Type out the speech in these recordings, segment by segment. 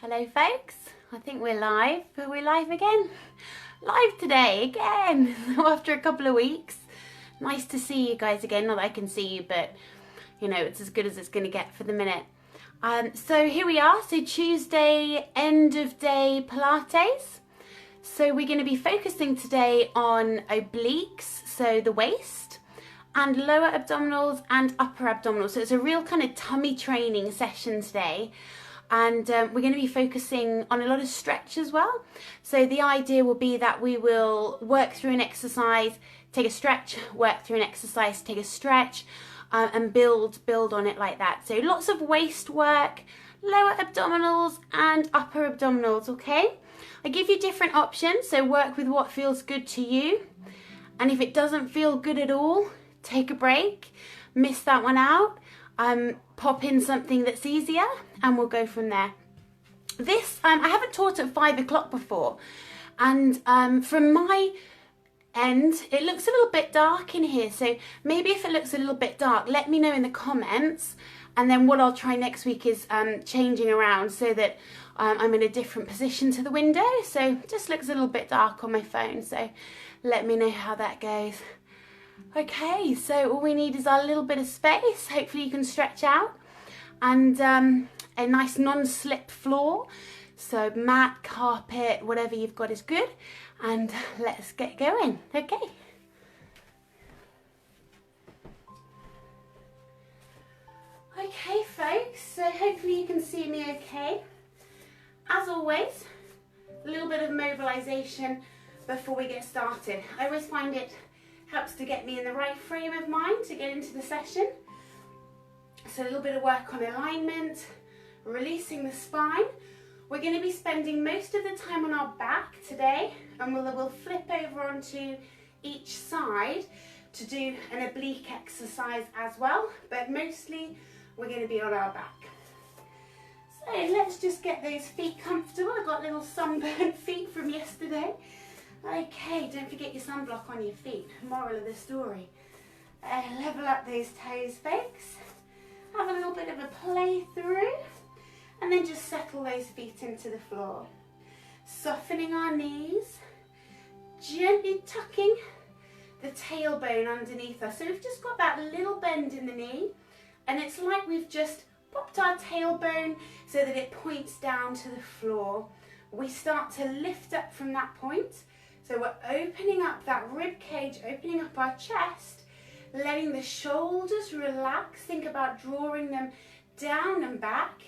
Hello folks, I think we're live. Are we live again? Live today again after a couple of weeks. Nice to see you guys again. Not that I can see you, but you know, it's as good as it's going to get for the minute. So here we are, so Tuesday, end of day Pilates. So we're going to be focusing today on obliques, so the waist, and lower abdominals and upper abdominals. So it's a real kind of tummy training session today. And we're going to be focusing on a lot of stretch as well. So the idea will be that we will work through an exercise, take a stretch, work through an exercise, take a stretch, and build on it like that. So lots of waist work, lower abdominals and upper abdominals, okay? I give you different options, so work with what feels good to you. And if it doesn't feel good at all, take a break, miss that one out. Pop in something that's easier and we'll go from there. This, I haven't taught at 5 o'clock before, and from my end, it looks a little bit dark in here, so maybe if it looks a little bit dark, let me know in the comments, and then what I'll try next week is changing around so that I'm in a different position to the window, so it just looks a little bit dark on my phone, so let me know how that goes. Okay, so all we need is our little bit of space. Hopefully you can stretch out, and a nice non-slip floor. So mat, carpet, whatever you've got is good. And let's get going, okay? Okay folks, so hopefully you can see me okay. As always, a little bit of mobilization before we get started. I always find it helps to get me in the right frame of mind to get into the session. So a little bit of work on alignment, releasing the spine. We're going to be spending most of the time on our back today, and we'll flip over onto each side to do an oblique exercise as well, but mostly we're going to be on our back. So let's just get those feet comfortable. I've got little sunburned feet from yesterday. Okay, don't forget your sunblock on your feet. Moral of the story. Level up those toes, folks. Have a little bit of a play through. And then just settle those feet into the floor. Softening our knees. Gently tucking the tailbone underneath us. So we've just got that little bend in the knee. And it's like we've just popped our tailbone so that it points down to the floor. We start to lift up from that point. So we're opening up that rib cage, opening up our chest, letting the shoulders relax. Think about drawing them down and back.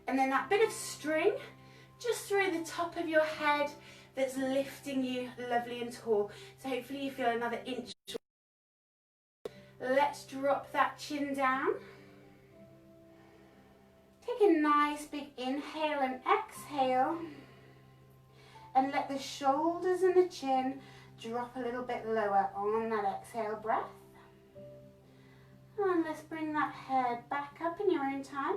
And then that bit of string just through the top of your head that's lifting you lovely and tall. So hopefully you feel another inch. Let's drop that chin down. Take a nice big inhale and exhale. And let the shoulders and the chin drop a little bit lower on that exhale breath. And let's bring that head back up in your own time.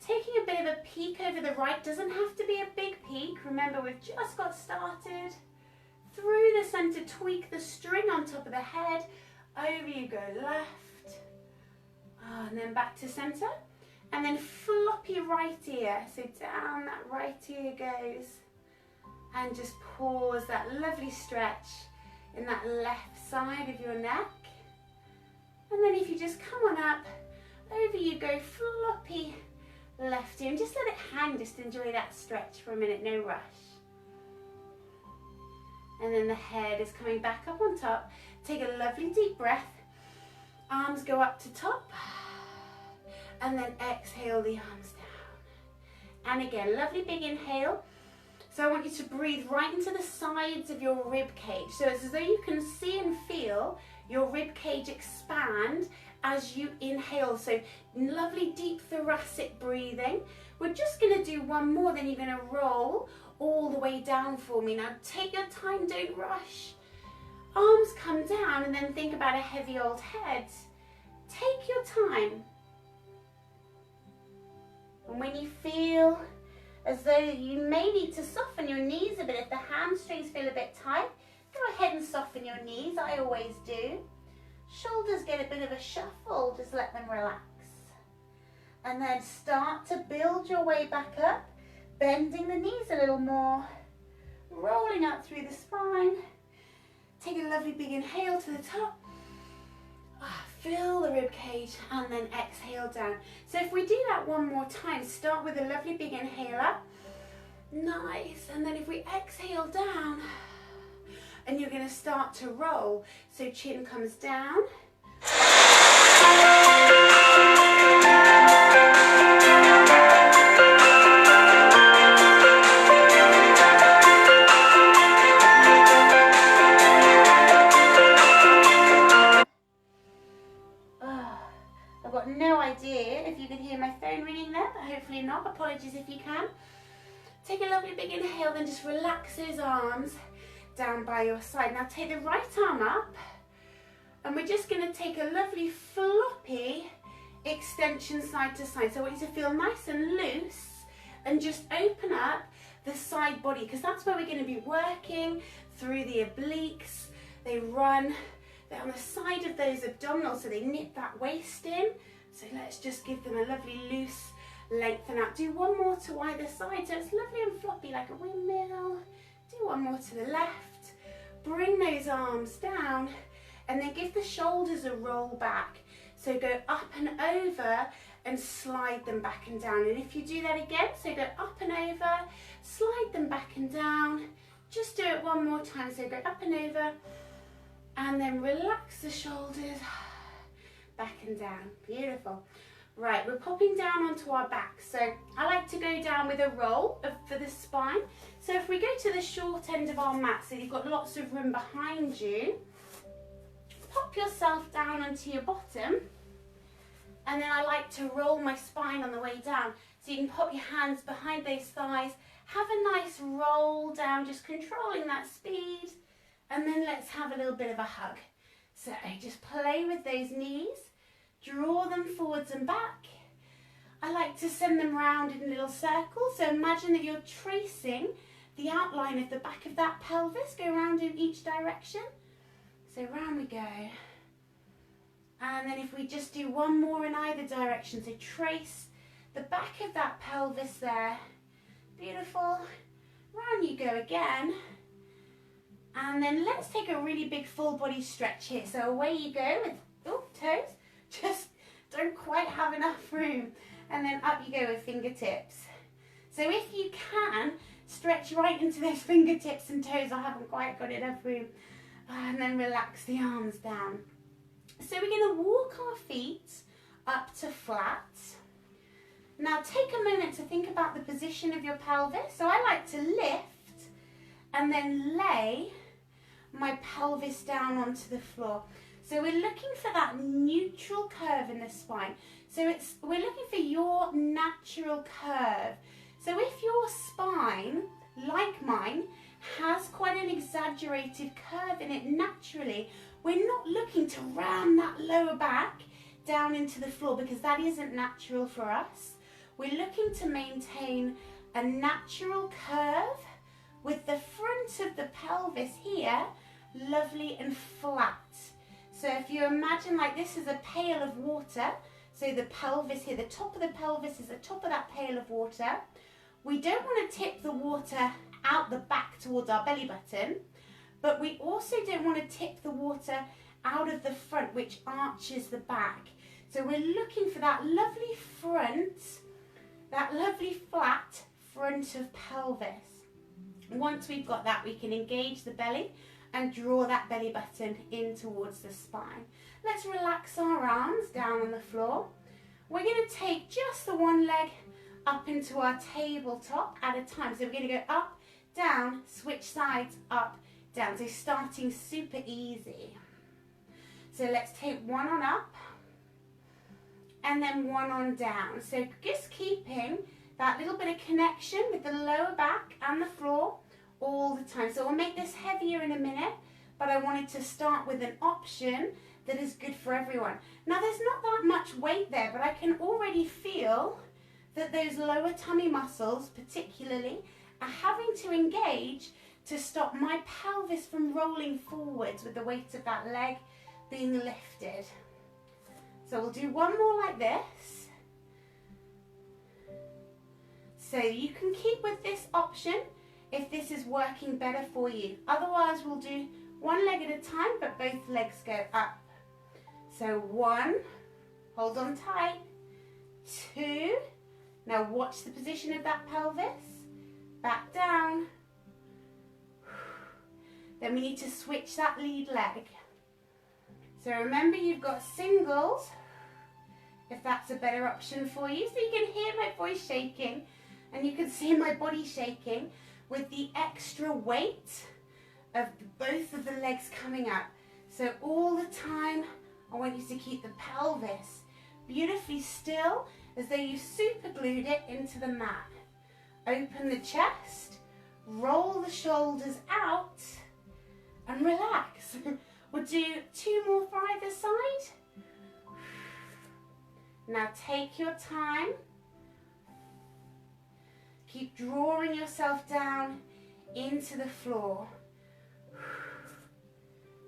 Taking a bit of a peek over the right, doesn't have to be a big peek. Remember, we've just got started. Through the center, tweak the string on top of the head. Over you go, left. And then back to center. And then flop your right ear. So down that right ear goes. And just pause that lovely stretch in that left side of your neck. And then if you just come on up, over you go, floppy left ear. And just let it hang, just enjoy that stretch for a minute, no rush. And then the head is coming back up on top. Take a lovely deep breath. Arms go up to top. And then exhale the arms down. And again, lovely big inhale. So I want you to breathe right into the sides of your rib cage. So it's as though you can see and feel your rib cage expand as you inhale. So lovely deep thoracic breathing. We're just going to do one more, then you're going to roll all the way down for me. Now take your time, don't rush. Arms come down and then think about a heavy old head. Take your time. And when you feel as though you may need to soften your knees a bit, if the hamstrings feel a bit tight, go ahead and soften your knees, I always do. Shoulders get a bit of a shuffle, just let them relax. And then start to build your way back up. bending the knees a little more, rolling up through the spine. Take a lovely big inhale to the top. Fill the rib cage and then exhale down. So if we do that one more time, start with a lovely big inhale up. Nice. And then if we exhale down, and you're going to start to roll. So chin comes down. I've got no idea if you can hear my phone ringing there, but hopefully not. Apologies if you can. Take a lovely big inhale, then just relax those arms down by your side. Now take the right arm up, and we're just going to take a lovely floppy extension side to side. So I want you to feel nice and loose and just open up the side body, because that's where we're going to be working through the obliques. They run, they're on the side of those abdominals, so they nip that waist in. So let's just give them a lovely loose lengthen out. Do one more to either side, so it's lovely and floppy like a windmill. Do one more to the left. Bring those arms down, and then give the shoulders a roll back. So go up and over and slide them back and down. And if you do that again, so go up and over, slide them back and down. Just do it one more time. So go up and over, and then relax the shoulders back and down. Beautiful. Right, we're popping down onto our back. So I like to go down with a roll for the spine. So if we go to the short end of our mat, so you've got lots of room behind you, pop yourself down onto your bottom, and then I like to roll my spine on the way down. So you can pop your hands behind those thighs, have a nice roll down, just controlling that speed, and then let's have a little bit of a hug. So just play with those knees, draw them forwards and back. I like to send them round in little circles. So imagine that you're tracing the outline of the back of that pelvis. Go round in each direction. So round we go. And then if we just do one more in either direction. So trace the back of that pelvis there. Beautiful. Round you go again. And then let's take a really big full body stretch here. So away you go with toes. Just don't quite have enough room. And then up you go with fingertips. So if you can, stretch right into those fingertips and toes. I haven't quite got enough room. And then relax the arms down. So we're going to walk our feet up to flat. Now take a moment to think about the position of your pelvis. So I like to lift and then lay my pelvis down onto the floor. So we're looking for that neutral curve in the spine. So we're looking for your natural curve. So if your spine, like mine, has quite an exaggerated curve in it naturally, we're not looking to ram that lower back down into the floor, because that isn't natural for us. We're looking to maintain a natural curve with the front of the pelvis here lovely and flat. So if you imagine like this is a pail of water, so the pelvis here, the top of the pelvis is the top of that pail of water. We don't want to tip the water out the back towards our belly button, but we also don't want to tip the water out of the front, which arches the back. So we're looking for that lovely front, that lovely flat front of pelvis. Once we've got that, we can engage the belly and draw that belly button in towards the spine. Let's relax our arms down on the floor. We're going to take just the one leg up into our tabletop at a time. So we're going to go up, down, switch sides, up, down. So starting super easy. So let's take one on up and then one on down. So just keeping that little bit of connection with the lower back and the floor all the time. So we'll make this heavier in a minute, but I wanted to start with an option that is good for everyone. Now there's not that much weight there, but I can already feel that those lower tummy muscles particularly are having to engage to stop my pelvis from rolling forwards with the weight of that leg being lifted. So we'll do one more like this. So you can keep with this option if this is working better for you. Otherwise, we'll do one leg at a time, but both legs go up. So 1, hold on tight. 2, now watch the position of that pelvis. Back down. Then we need to switch that lead leg. So remember, you've got singles, if that's a better option for you. So you can hear my voice shaking and you can see my body shaking with the extra weight of both of the legs coming up. So all the time, I want you to keep the pelvis beautifully still as though you super glued it into the mat. Open the chest, roll the shoulders out and relax. We'll do 2 more for either side. Now take your time. Keep drawing yourself down into the floor.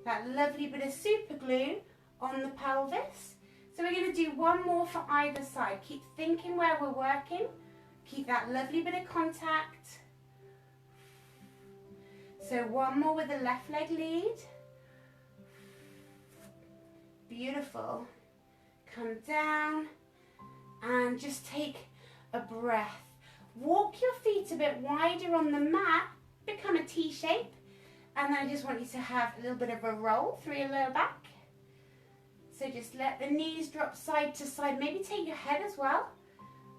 That lovely bit of super glue on the pelvis. So we're going to do 1 more for either side. Keep thinking where we're working. Keep that lovely bit of contact. So 1 more with the left leg lead. Beautiful. Come down and just take a breath. Walk your feet a bit wider on the mat, become a T shape, and then I just want you to have a little bit of a roll through your lower back. So just let the knees drop side to side, maybe take your head as well.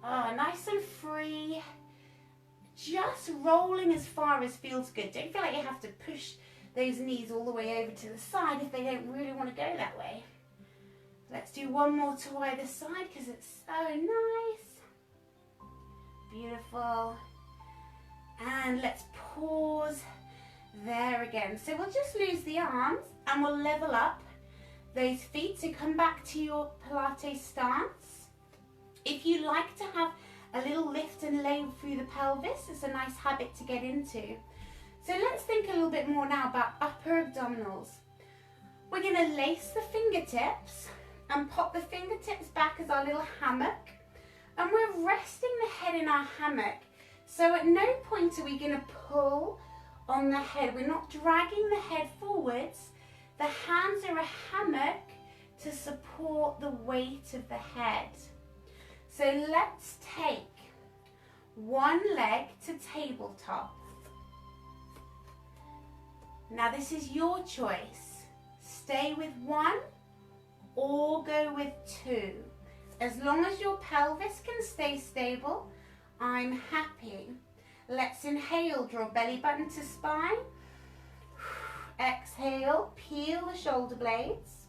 Oh, nice and free. Just rolling as far as feels good. Don't feel like you have to push those knees all the way over to the side if they don't really want to go that way. Let's do 1 more to either side because it's so nice. Beautiful. And let's pause there again. So we'll just lose the arms and we'll level up those feet. So come back to your Pilates stance. If you like to have a little lift and lay through the pelvis, it's a nice habit to get into. So let's think a little bit more now about upper abdominals. We're going to lace the fingertips and pop the fingertips back as our little hammock. And we're resting the head in our hammock. So at no point are we going to pull on the head. We're not dragging the head forwards. The hands are a hammock to support the weight of the head. So let's take 1 leg to tabletop. Now this is your choice. Stay with 1 or go with 2. As long as your pelvis can stay stable, I'm happy. Let's inhale, draw belly button to spine. Exhale, peel the shoulder blades.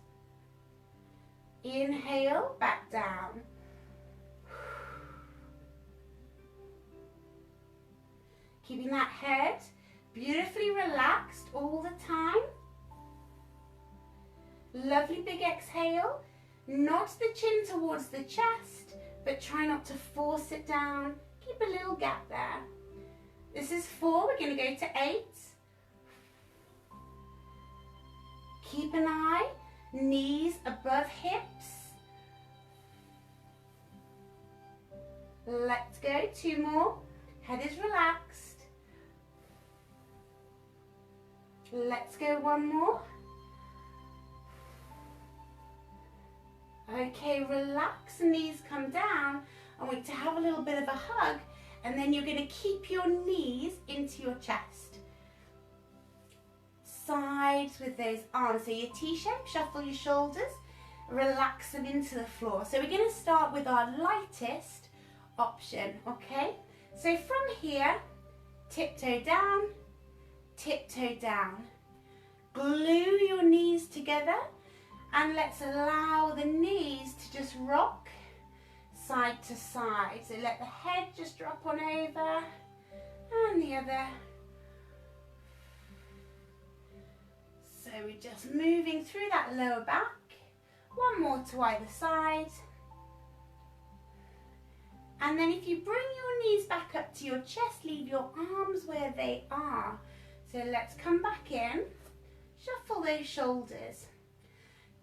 Inhale, back down. Keeping that head beautifully relaxed all the time. Lovely big exhale. Nod the chin towards the chest, but try not to force it down. Keep a little gap there. This is 4, we're going to go to 8. Keep an eye, knees above hips. Let's go, 2 more. Head is relaxed. Let's go 1 more. Okay, relax, knees come down. I want you to have a little bit of a hug, and then you're going to keep your knees into your chest. Sides with those arms. So your T-shape, shuffle your shoulders, relax them into the floor. So we're going to start with our lightest option, okay? So from here, tiptoe down, tiptoe down. Glue your knees together. And let's allow the knees to just rock side to side. So let the head just drop on over and the other. So we're just moving through that lower back. 1 more to either side. And then if you bring your knees back up to your chest, leave your arms where they are. So let's come back in, shuffle those shoulders.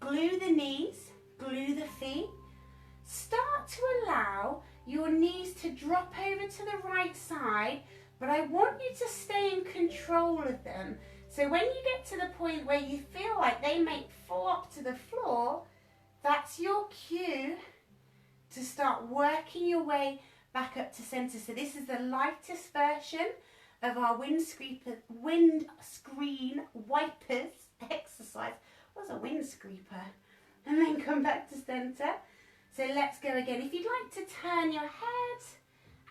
Glue the knees, glue the feet. Start to allow your knees to drop over to the right side, but I want you to stay in control of them. So when you get to the point where you feel like they may fall up to the floor, that's your cue to start working your way back up to center. So this is the lightest version of our windscreen wipers exercise. What's a windscreeper? And then come back to center. So let's go again. If you'd like to turn your head,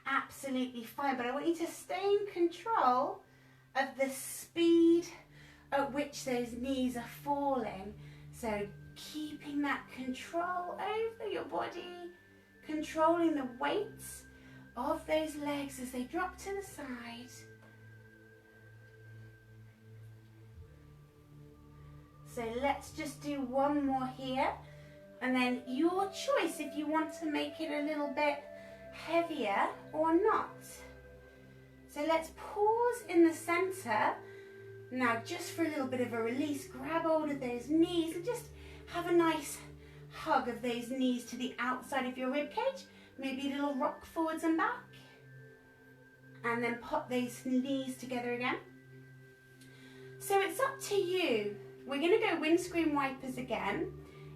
absolutely fine, but I want you to stay in control of the speed at which those knees are falling. So keeping that control over your body, controlling the weight of those legs as they drop to the side. So let's just do one more here, and then your choice if you want to make it a little bit heavier or not. So let's pause in the center. Now just for a little bit of a release, grab hold of those knees and just have a nice hug of those knees to the outside of your rib cage. Maybe a little rock forwards and back. And then pop those knees together again. So it's up to you. We're going to go windscreen wipers again.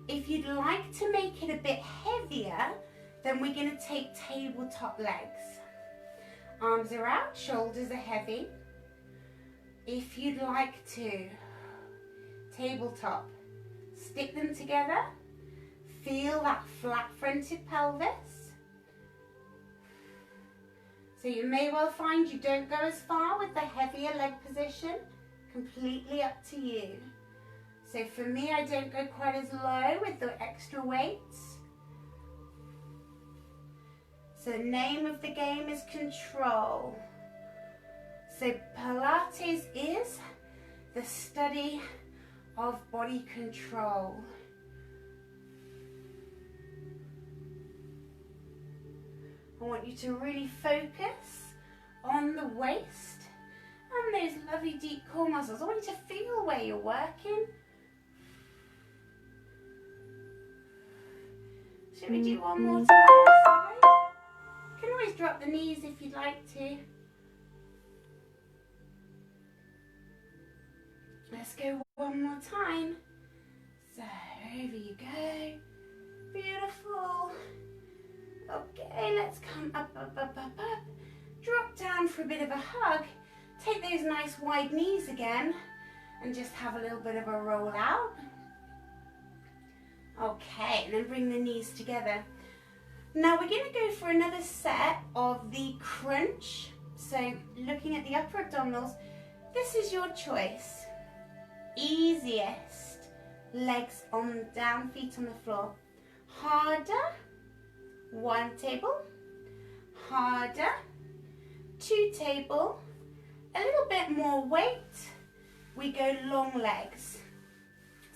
If you'd like to make it a bit heavier, then we're going to take tabletop legs. Arms are out, shoulders are heavy. If you'd like to, tabletop, stick them together, feel that flat fronted pelvis. So you may well find you don't go as far with the heavier leg position, completely up to you. So for me, I don't go quite as low with the extra weights. So the name of the game is control. So Pilates is the study of body control. I want you to really focus on the waist and those lovely deep core muscles. I want you to feel where you're working. Should we do one more time on the side? You can always drop the knees if you'd like to. Let's go one more time. So over you go. Beautiful. Okay, let's come up, up, up, up, up. Drop down for a bit of a hug. Take those nice wide knees again and just have a little bit of a roll out. Okay, and then bring the knees together. Now we're going to go for another set of the crunch. So looking at the upper abdominals, this is your choice. Easiest, legs on down, feet on the floor. Harder, 1 table. Harder, 2 table. A little bit more weight, we go long legs.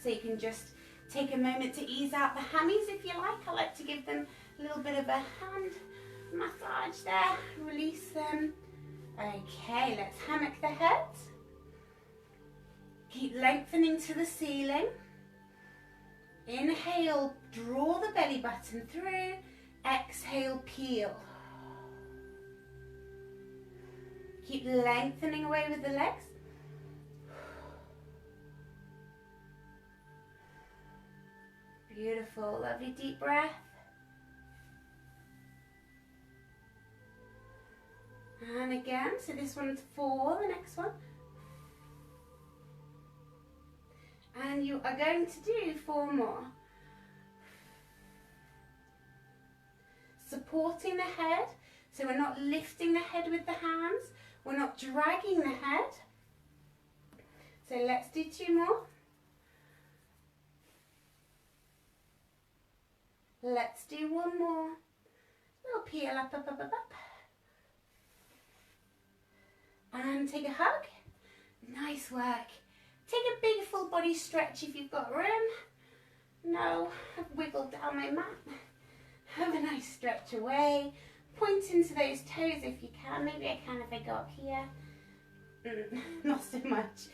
So you can just take a moment to ease out the hammies if you like. I like to give them a little bit of a hand massage there, release them. Okay, let's hammock the head. Keep lengthening to the ceiling. Inhale, draw the belly button through. Exhale, peel. Keep lengthening away with the legs. Beautiful, lovely deep breath. And again, so this one's 4, the next one. And you are going to do 4 more. Supporting the head, so we're not lifting the head with the hands, we're not dragging the head. So let's do 2 more. Let's do 1 more. Little peel up, up, up, up, up. And take a hug. Nice work. Take a big full body stretch if you've got room. No, I've wiggled down my mat. Have a nice stretch away. Point into those toes if you can. Maybe I can if I go up here. Not so much.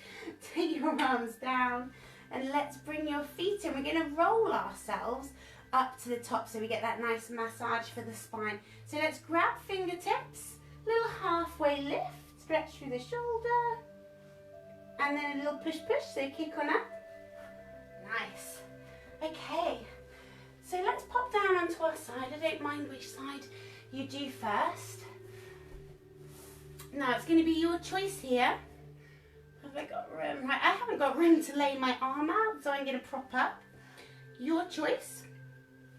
Take your arms down and let's bring your feet in. We're going to roll ourselves up to the top so we get that nice massage for the spine. So let's grab fingertips, little halfway lift, stretch through the shoulder, and then a little push, so kick on up. Nice. Okay, so let's pop down onto our side. I don't mind which side you do first. Now it's going to be your choice here. Have I got room? Right, I haven't got room to lay my arm out, so I'm going to prop up. Your choice,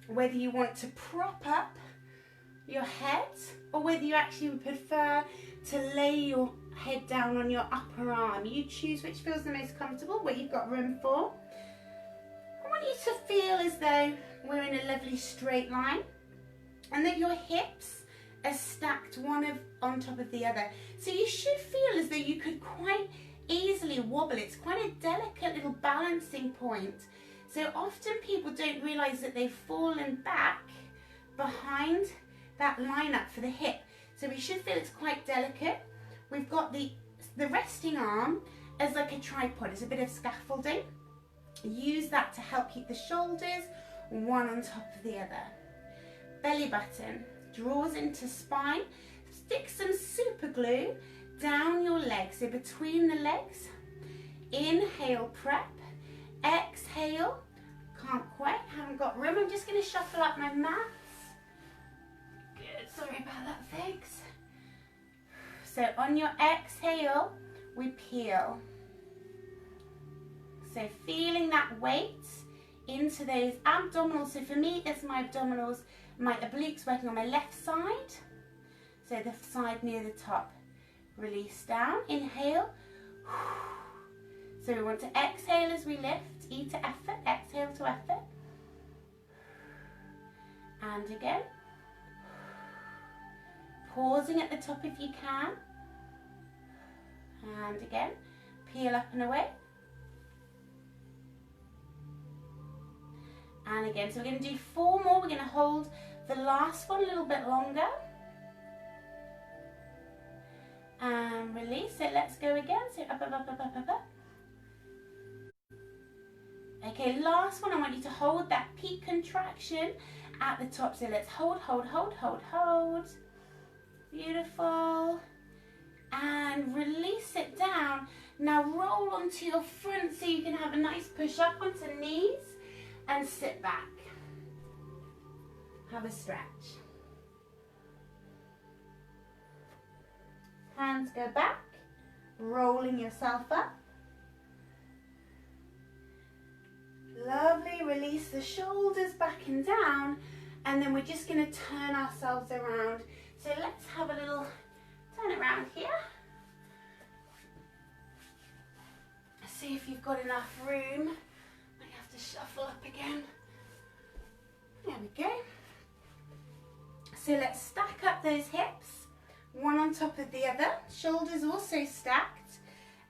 whether you want to prop up your head or whether you actually would prefer to lay your head down on your upper arm. You choose which feels the most comfortable, what you've got room for. I want you to feel as though we're in a lovely straight line and that your hips are stacked one on top of the other. So you should feel as though you could quite easily wobble. It's quite a delicate little balancing point. So often people don't realise that they've fallen back behind that line up for the hip. So we should feel it's quite delicate. We've got the resting arm as like a tripod. It's a bit of scaffolding. Use that to help keep the shoulders one on top of the other. Belly button draws into spine. Stick some super glue down your legs, so between the legs. Inhale, prep. Exhale. Can't quite, haven't got room. I'm just going to shuffle up my mats. Good, sorry about that, thanks. So on your exhale, we peel. So feeling that weight into those abdominals. So for me, it's my abdominals, my obliques working on my left side. So the side near the top. Release down, inhale. So we want to exhale as we lift, E to effort, exhale to effort. And again. Pausing at the top if you can. And again, peel up and away. And again, so we're going to do 4 more. We're going to hold the last one a little bit longer. And release. So let's go again. So up, up, up, up, up, up, up. Okay, last one. I want you to hold that peak contraction at the top. So let's hold, hold, hold, hold, hold. Beautiful. And release it down. Now roll onto your front so you can have a nice push up onto knees and sit back. Have a stretch. Hands go back, rolling yourself up. Lovely, release the shoulders back and down, and then we're just going to turn ourselves around. So let's have a little turn around here. See if you've got enough room. Might have to shuffle up again. There we go. So let's stack up those hips, one on top of the other, shoulders also stacked,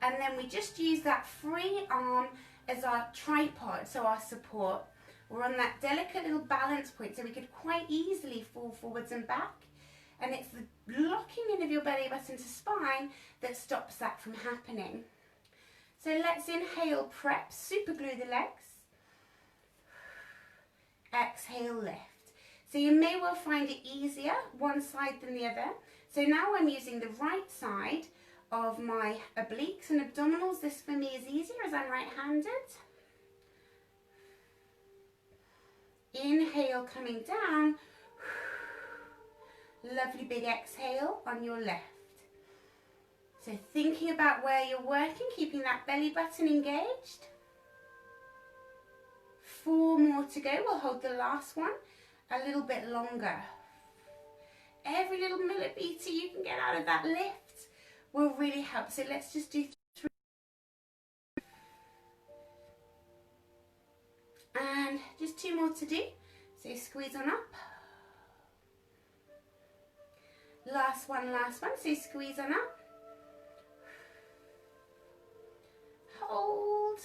and then we just use that free arm as our tripod, so our support. We're on that delicate little balance point, so we could quite easily fall forwards and back, and it's the locking in of your belly button to spine that stops that from happening. So let's inhale, prep, super glue the legs. Exhale, lift. So you may well find it easier one side than the other. So now I'm using the right side of my obliques and abdominals. This for me is easier as I'm right-handed. Inhale, coming down. Lovely big exhale on your left. So thinking about where you're working, keeping that belly button engaged. 4 more to go. We'll hold the last one a little bit longer. Every little millimeter you can get out of that lift will really help. So let's just do 3. And just 2 more to do. So squeeze on up. Last one, so squeeze on up. Hold.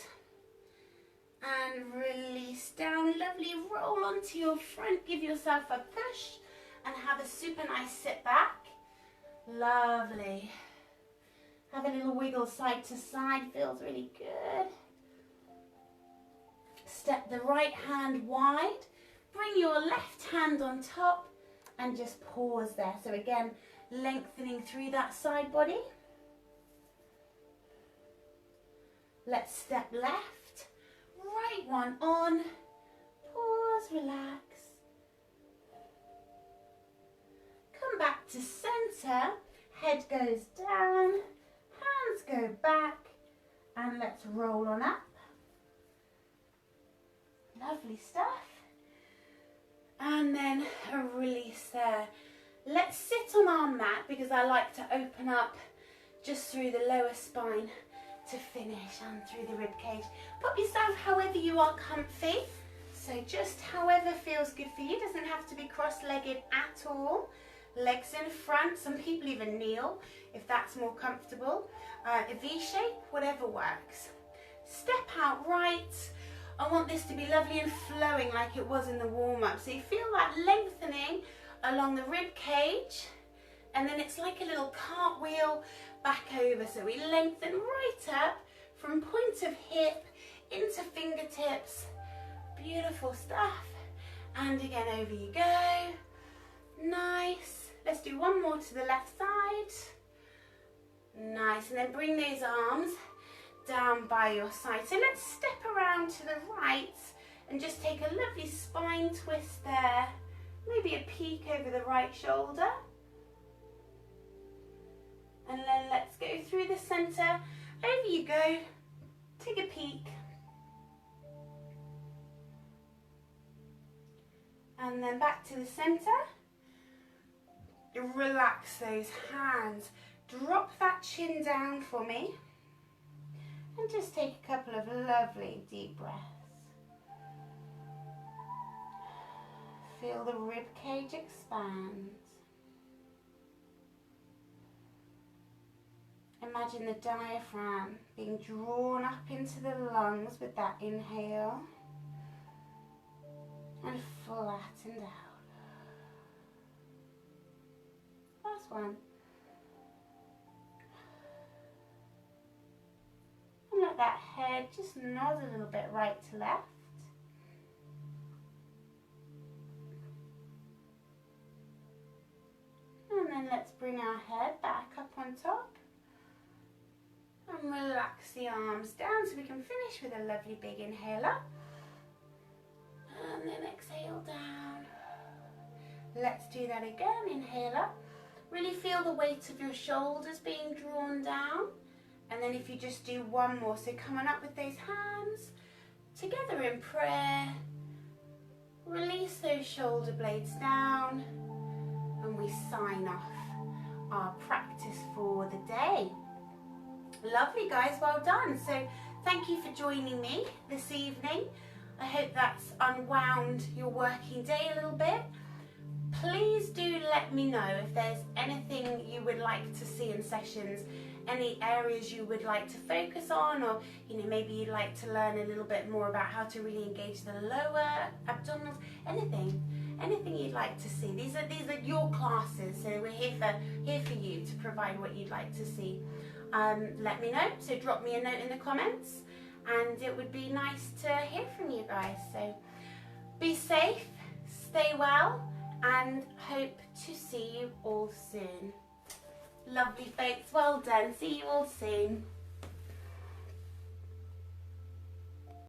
And release down. Lovely. Roll onto your front. Give yourself a push. And have a super nice sit back. Lovely. Have a little wiggle side to side. Feels really good. Step the right hand wide. bring your left hand on top and just pause there. So again, lengthening through that side body. Let's step left, right one on, pause, relax. Come back to center, head goes down, hands go back, and let's roll on up. Lovely stuff. And then a release there. Let's sit on our mat because I like to open up just through the lower spine to finish and through the rib cage. Pop yourself however you are comfy. So just however feels good for you. Doesn't have to be cross-legged at all. Legs in front. Some people even kneel if that's more comfortable. A V shape, whatever works. Step out right. I want this to be lovely and flowing like it was in the warm-up. So you feel that lengthening along the rib cage, and then it's like a little cartwheel back over. So we lengthen right up from point of hip into fingertips. Beautiful stuff. And again, over you go. Nice. Let's do one more to the left side. Nice. And then bring those arms down by your side. So let's step around to the right and just take a lovely spine twist there. Maybe a peek over the right shoulder. And then let's go through the center. Over you go. Take a peek. And then back to the center. Relax those hands. Drop that chin down for me. And just take a couple of lovely deep breaths. Feel the rib cage expand. Imagine the diaphragm being drawn up into the lungs with that inhale and flattened out. Last one. And let that head just nod a little bit right to left. And then let's bring our head back up on top. And relax the arms down so we can finish with a lovely big inhale up. And then exhale down. Let's do that again. Inhale up. Really feel the weight of your shoulders being drawn down. And then if you just do one more, so coming up with those hands together in prayer. Release those shoulder blades down. And we sign off our practice for the day. Lovely guys, well done. So thank you for joining me this evening. I hope that's unwound your working day a little bit. Please do let me know if there's anything you would like to see in sessions, any areas you would like to focus on, or maybe you'd like to learn a little bit more about how to really engage the lower abdominals, anything you'd like to see. These are your classes, so we're here for you to provide what you'd like to see. Let me know, so drop me a note in the comments, and it would be nice to hear from you guys. So be safe, stay well, and hope to see you all soon. Lovely folks, well done. See you all soon.